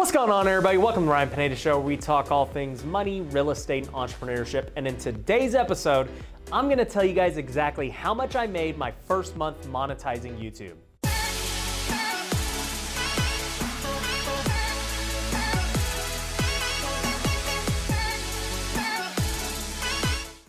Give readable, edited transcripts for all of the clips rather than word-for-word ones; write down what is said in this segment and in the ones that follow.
What's going on, everybody? Welcome to the Ryan Pineda Show, where we talk all things money, real estate, and entrepreneurship. And in today's episode, I'm going to tell you guys exactly how much I made my first month monetizing YouTube.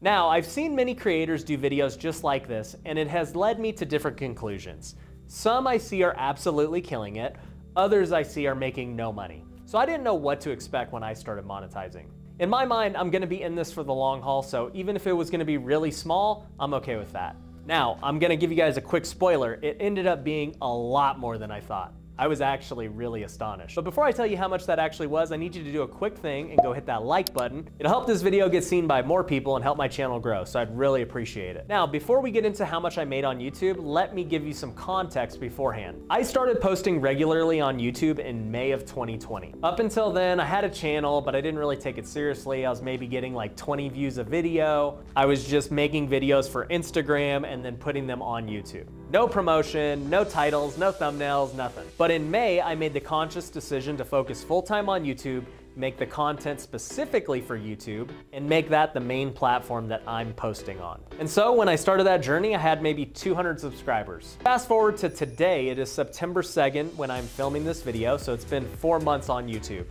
Now, I've seen many creators do videos just like this, and it has led me to different conclusions. Some I see are absolutely killing it, others I see are making no money. So I didn't know what to expect when I started monetizing. In my mind, I'm gonna be in this for the long haul, so even if it was gonna be really small, I'm okay with that. Now, I'm gonna give you guys a quick spoiler. It ended up being a lot more than I thought. I was actually really astonished. But before I tell you how much that actually was, I need you to do a quick thing and go hit that like button. It'll help this video get seen by more people and help my channel grow, so I'd really appreciate it. Now, before we get into how much I made on YouTube, let me give you some context beforehand. I started posting regularly on YouTube in May of 2020. Up until then, I had a channel, but I didn't really take it seriously. I was maybe getting like 20 views a video. I was just making videos for Instagram and then putting them on YouTube. No promotion, no titles, no thumbnails, nothing. But in May, I made the conscious decision to focus full-time on YouTube, make the content specifically for YouTube, and make that the main platform that I'm posting on. And so when I started that journey, I had maybe 200 subscribers. Fast forward to today, it is September 2nd when I'm filming this video, so it's been 4 months on YouTube.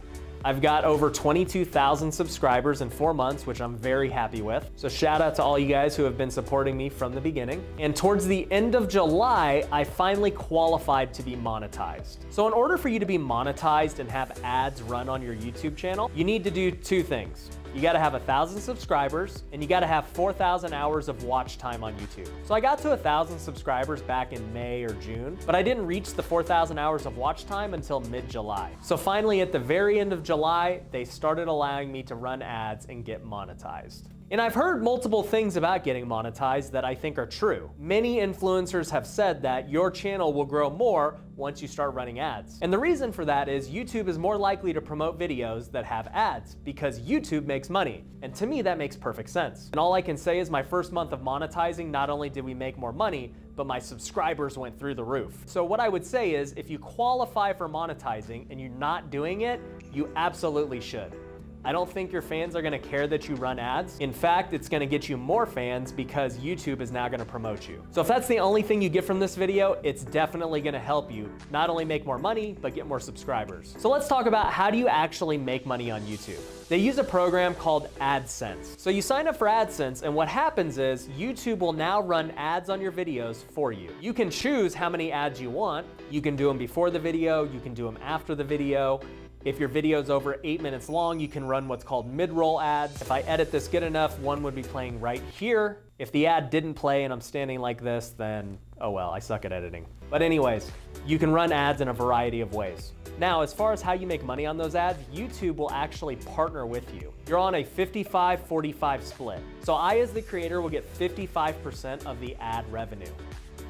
I've got over 22,000 subscribers in 4 months, which I'm very happy with. So shout out to all you guys who have been supporting me from the beginning. And towards the end of July, I finally qualified to be monetized. So in order for you to be monetized and have ads run on your YouTube channel, you need to do 2 things. You gotta have 1,000 subscribers, and you gotta have 4,000 hours of watch time on YouTube. So I got to 1,000 subscribers back in May or June, but I didn't reach the 4,000 hours of watch time until mid-July. So finally, at the very end of July, they started allowing me to run ads and get monetized. And I've heard multiple things about getting monetized that I think are true. Many influencers have said that your channel will grow more once you start running ads. And the reason for that is YouTube is more likely to promote videos that have ads because YouTube makes money. And to me, that makes perfect sense. And all I can say is my first month of monetizing, not only did we make more money, but my subscribers went through the roof. So what I would say is if you qualify for monetizing and you're not doing it, you absolutely should. I don't think your fans are gonna care that you run ads. In fact, it's gonna get you more fans because YouTube is now gonna promote you. So if that's the only thing you get from this video, it's definitely gonna help you not only make more money, but get more subscribers. So let's talk about how do you actually make money on YouTube. They use a program called Adsense. So you sign up for Adsense, and what happens is YouTube will now run ads on your videos for you. You can choose how many ads you want. You can do them before the video, you can do them after the video. If your video is over 8 minutes long, you can run what's called mid-roll ads. If I edit this good enough, one would be playing right here. If the ad didn't play and I'm standing like this, then oh well, I suck at editing. But anyways, you can run ads in a variety of ways. Now, as far as how you make money on those ads, YouTube will actually partner with you. You're on a 55-45 split. So I, as the creator, will get 55% of the ad revenue.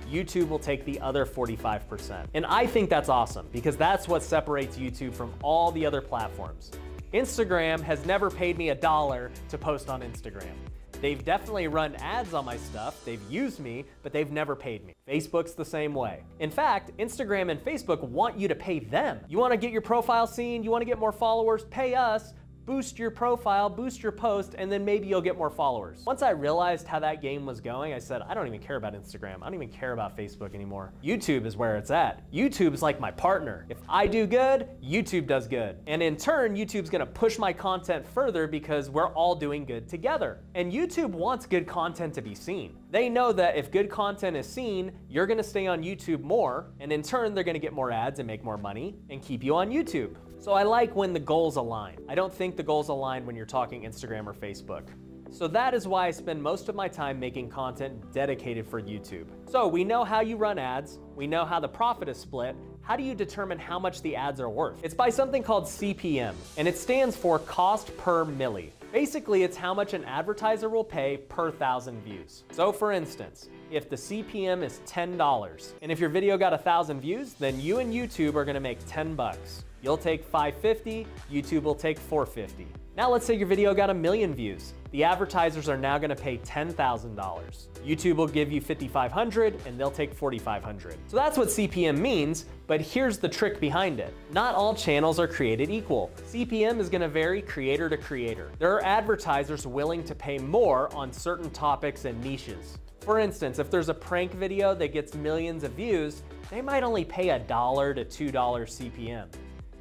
YouTube will take the other 45%. And I think that's awesome because that's what separates YouTube from all the other platforms. Instagram has never paid me $1 to post on Instagram. They've definitely run ads on my stuff, they've used me, but they've never paid me. Facebook's the same way. In fact, Instagram and Facebook want you to pay them. You wanna get your profile seen, you wanna get more followers, pay us, boost your profile, boost your post, and then maybe you'll get more followers. Once I realized how that game was going, I said, I don't even care about Instagram. I don't even care about Facebook anymore. YouTube is where it's at. YouTube is like my partner. If I do good, YouTube does good. And in turn, YouTube's gonna push my content further because we're all doing good together. And YouTube wants good content to be seen. They know that if good content is seen, you're gonna stay on YouTube more, and in turn, they're gonna get more ads and make more money and keep you on YouTube. So I like when the goals align. I don't think the goals align when you're talking Instagram or Facebook. So that is why I spend most of my time making content dedicated for YouTube. So we know how you run ads, we know how the profit is split. How do you determine how much the ads are worth? It's by something called CPM, and it stands for cost per milli. Basically, it's how much an advertiser will pay per 1,000 views. So for instance, if the CPM is $10, and if your video got 1,000 views, then you and YouTube are gonna make 10 bucks. You'll take $5.50, YouTube will take $4.50. Now let's say your video got 1 million views. the advertisers are now gonna pay $10,000. YouTube will give you $5,500 and they'll take $4,500. So that's what CPM means, but here's the trick behind it. Not all channels are created equal. CPM is gonna vary creator to creator. There are advertisers willing to pay more on certain topics and niches. For instance, if there's a prank video that gets millions of views, they might only pay $1 to $2 CPM.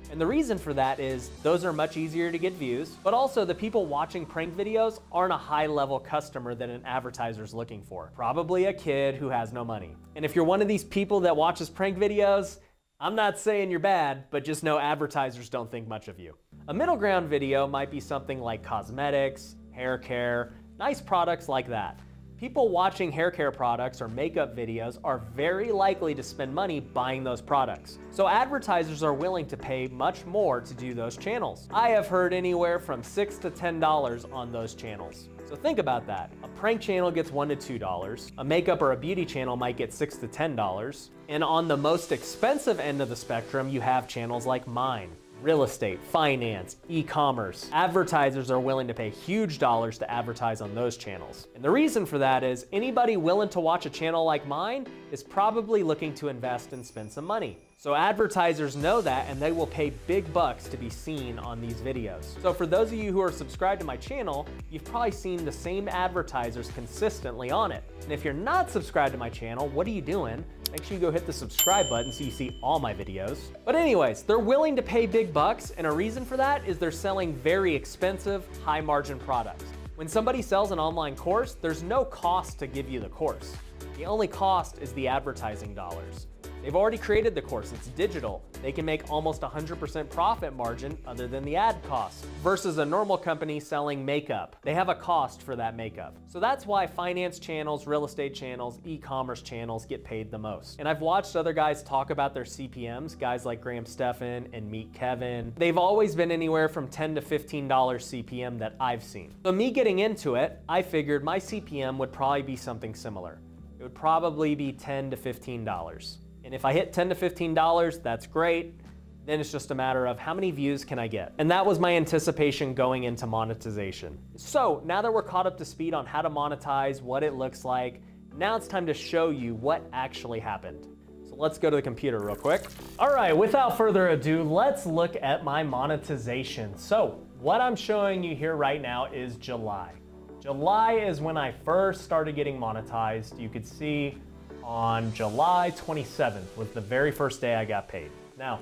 And the reason for that is those are much easier to get views, but also the people watching prank videos aren't a high-level customer that an advertiser's looking for. Probably a kid who has no money. And if you're one of these people that watches prank videos, I'm not saying you're bad, but just know advertisers don't think much of you. A middle ground video might be something like cosmetics, hair care, nice products like that. People watching hair care products or makeup videos are very likely to spend money buying those products. So advertisers are willing to pay much more to do those channels. I have heard anywhere from $6 to $10 on those channels. So think about that. A prank channel gets $1 to $2. A makeup or a beauty channel might get $6 to $10. And on the most expensive end of the spectrum, you have channels like mine. Real estate, finance, e-commerce. Advertisers are willing to pay huge dollars to advertise on those channels. And the reason for that is anybody willing to watch a channel like mine is probably looking to invest and spend some money. So advertisers know that and they will pay big bucks to be seen on these videos. So for those of you who are subscribed to my channel, you've probably seen the same advertisers consistently on it. And if you're not subscribed to my channel, what are you doing? Make sure you go hit the subscribe button so you see all my videos. But anyways, they're willing to pay big bucks, and a reason for that is they're selling very expensive, high margin products. When somebody sells an online course, there's no cost to give you the course. The only cost is the advertising dollars. They've already created the course, it's digital. They can make almost 100% profit margin other than the ad cost. Versus a normal company selling makeup. They have a cost for that makeup. So that's why finance channels, real estate channels, e-commerce channels get paid the most. And I've watched other guys talk about their CPMs, guys like Graham Stephan and Meet Kevin. They've always been anywhere from $10 to $15 CPM that I've seen. So me getting into it, I figured my CPM would probably be something similar. It would probably be $10 to $15. And if I hit $10 to $15, that's great. Then it's just a matter of how many views can I get? And that was my anticipation going into monetization. So now that we're caught up to speed on how to monetize, what it looks like, now it's time to show you what actually happened. So let's go to the computer real quick. All right, without further ado, let's look at my monetization. So what I'm showing you here right now is July. July is when I first started getting monetized. You could see on July 27th was the very first day I got paid. Now,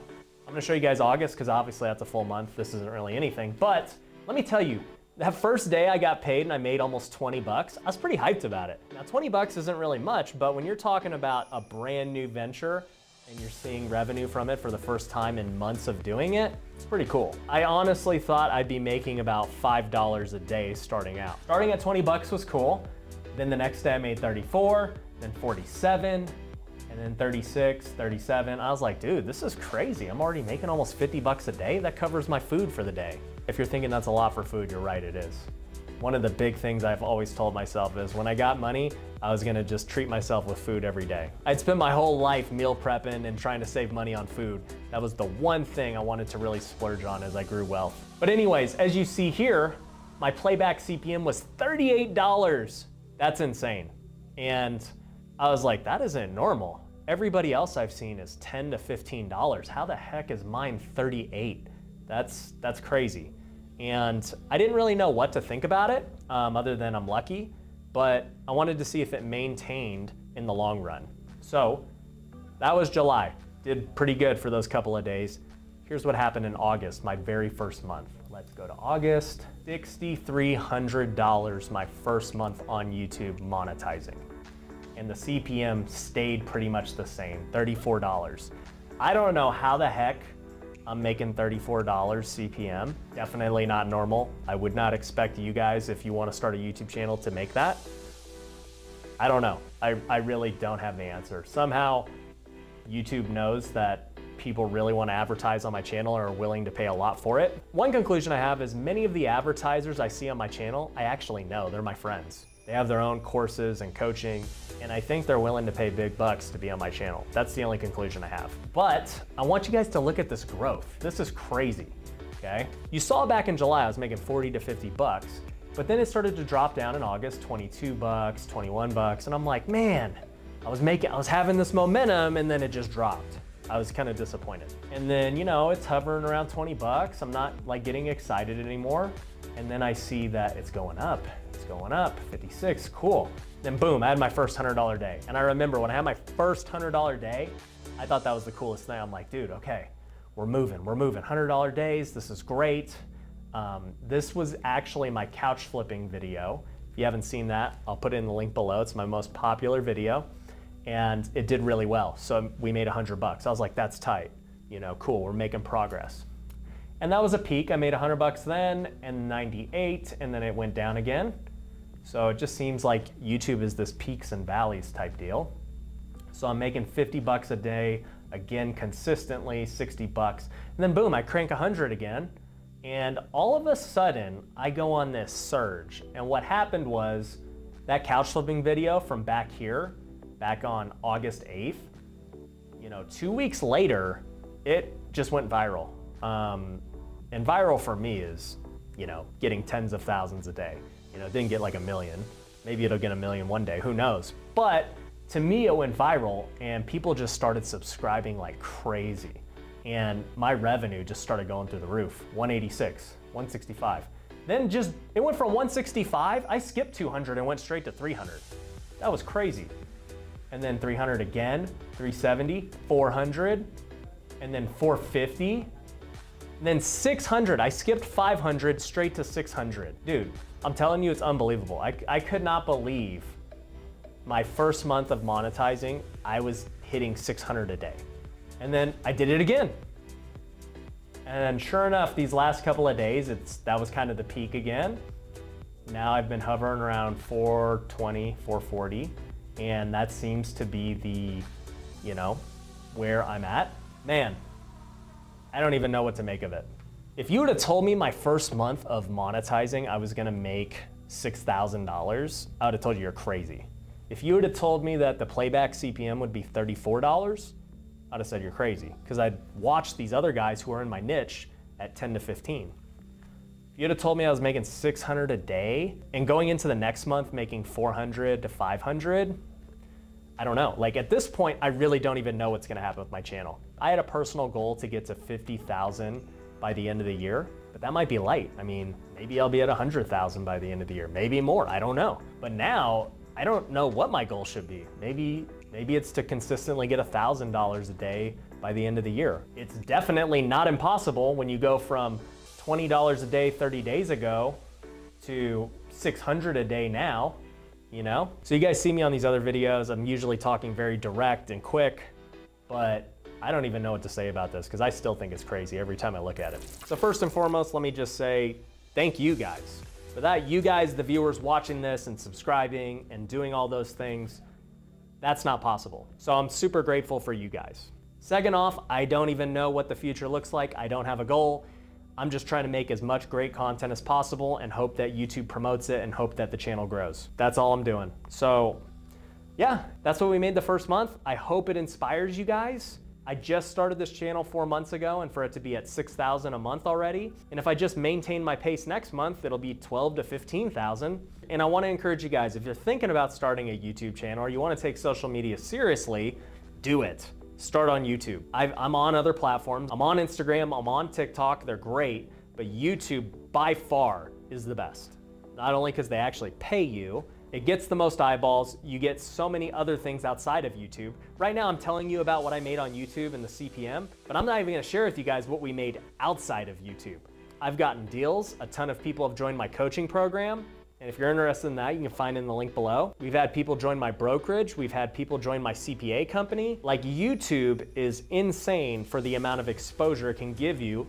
I'm gonna show you guys August because obviously that's a full month. This isn't really anything, but let me tell you, that first day I got paid and I made almost 20 bucks, I was pretty hyped about it. Now 20 bucks isn't really much, but when you're talking about a brand new venture and you're seeing revenue from it for the first time in months of doing it, it's pretty cool. I honestly thought I'd be making about $5 a day starting out. Starting at 20 bucks was cool. Then the next day I made 34, then 47, and then 36, 37. I was like, dude, this is crazy. I'm already making almost 50 bucks a day. That covers my food for the day. If you're thinking that's a lot for food, you're right, it is. One of the big things I've always told myself is when I got money, I was gonna just treat myself with food every day. I'd spent my whole life meal prepping and trying to save money on food. That was the one thing I wanted to really splurge on as I grew wealth. But anyways, as you see here, my playback CPM was $38. That's insane. And I was like, that isn't normal. Everybody else I've seen is $10 to $15. How the heck is mine 38? That's crazy. And I didn't really know what to think about it, other than I'm lucky, but I wanted to see if it maintained in the long run. So that was July. Did pretty good for those couple of days. Here's what happened in August, my very first month. Let's go to August. $6,300 my first month on YouTube monetizing. And the CPM stayed pretty much the same, $34. I don't know how the heck I'm making $34 CPM. Definitely not normal. I would not expect you guys, if you want to start a YouTube channel, to make that. I don't know. I really don't have the answer. Somehow YouTube knows that people really want to advertise on my channel or are willing to pay a lot for it. One conclusion I have is many of the advertisers I see on my channel, I actually know, they're my friends. They have their own courses and coaching, and I think they're willing to pay big bucks to be on my channel. That's the only conclusion I have. But I want you guys to look at this growth. This is crazy, okay? You saw back in July, I was making 40 to 50 bucks. But then it started to drop down in August, 22 bucks, 21 bucks. And I'm like, man, I was having this momentum and then it just dropped. I was kind of disappointed. And then, you know, it's hovering around 20 bucks. I'm not like getting excited anymore. And then I see that it's going up. It's going up, 56, cool. Then boom, I had my first $100 day. And I remember when I had my first $100 day, I thought that was the coolest thing. I'm like, dude, okay, we're moving. $100 days, this is great. This was actually my couch flipping video. If you haven't seen that, I'll put it in the link below. It's my most popular video and it did really well. So we made 100 bucks. I was like, that's tight, you know, cool, we're making progress. And that was a peak. I made 100 bucks then and 98 and then it went down again. So it just seems like YouTube is this peaks and valleys type deal. So I'm making 50 bucks a day, again, consistently, 60 bucks. And then boom, I crank 100 again. And all of a sudden, I go on this surge. And what happened was that couch flipping video from back here, back on August 8th, you know, 2 weeks later, it just went viral. And viral for me is, you know, getting tens of thousands a day. You know, it didn't get like 1 million. Maybe it'll get 1 million one day, who knows? But to me, it went viral and people just started subscribing like crazy. And my revenue just started going through the roof. 186, 165. Then it went from 165, I skipped 200 and went straight to 300. That was crazy. And then 300 again, 370, 400, and then 450, and then 600. I skipped 500 straight to 600. Dude, I'm telling you, it's unbelievable. I could not believe my first month of monetizing, I was hitting 600 a day. And then I did it again. And sure enough, these last couple of days, that was kind of the peak again. Now I've been hovering around 420, 440, and that seems to be the, you know, where I'm at. Man, I don't even know what to make of it. If you would have told me my first month of monetizing, I was gonna make $6,000, I would have told you you're crazy. If you would have told me that the playback CPM would be $34, I'd have said you're crazy, because I'd watched these other guys who are in my niche at 10 to 15. If you'd have told me I was making 600 a day and going into the next month making 400 to 500, I don't know. Like at this point, I really don't even know what's gonna happen with my channel. I had a personal goal to get to 50,000 by the end of the year, but that might be light. I mean, maybe I'll be at 100,000 by the end of the year, maybe more, I don't know. But now, I don't know what my goal should be. Maybe it's to consistently get $1,000 a day by the end of the year. It's definitely not impossible when you go from $20 a day 30 days ago to 600 a day now, you know? So you guys see me on these other videos, I'm usually talking very direct and quick, but I don't even know what to say about this because I still think it's crazy every time I look at it. So first and foremost, let me just say thank you guys. Without you guys, the viewers watching this and subscribing and doing all those things, that's not possible. So I'm super grateful for you guys. Second off, I don't even know what the future looks like. I don't have a goal. I'm just trying to make as much great content as possible and hope that YouTube promotes it and hope that the channel grows. That's all I'm doing. So yeah, that's what we made the first month. I hope it inspires you guys. I just started this channel 4 months ago and for it to be at 6,000 a month already. And if I just maintain my pace next month, it'll be 12 to 15,000. And I wanna encourage you guys, if you're thinking about starting a YouTube channel or you wanna take social media seriously, do it. Start on YouTube. I'm on other platforms. I'm on Instagram, I'm on TikTok, they're great, but YouTube by far is the best. Not only because they actually pay you, it gets the most eyeballs. You get so many other things outside of YouTube. Right now, I'm telling you about what I made on YouTube and the CPM, but I'm not even gonna share with you guys what we made outside of YouTube. I've gotten deals. A ton of people have joined my coaching program. And if you're interested in that, you can find it in the link below. We've had people join my brokerage. We've had people join my CPA company. Like YouTube is insane for the amount of exposure it can give you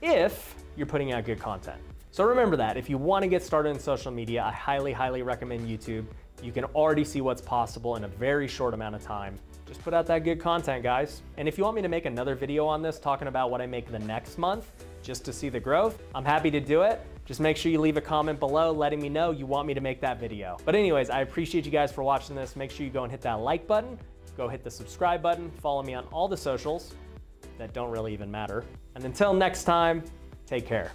if you're putting out good content. So remember that, if you want to get started in social media, I highly, highly recommend YouTube. You can already see what's possible in a very short amount of time. Just put out that good content, guys. And if you want me to make another video on this, talking about what I make the next month, just to see the growth, I'm happy to do it. Just make sure you leave a comment below letting me know you want me to make that video. But anyways, I appreciate you guys for watching this. Make sure you go and hit that like button, go hit the subscribe button, follow me on all the socials that don't really even matter. And until next time, take care.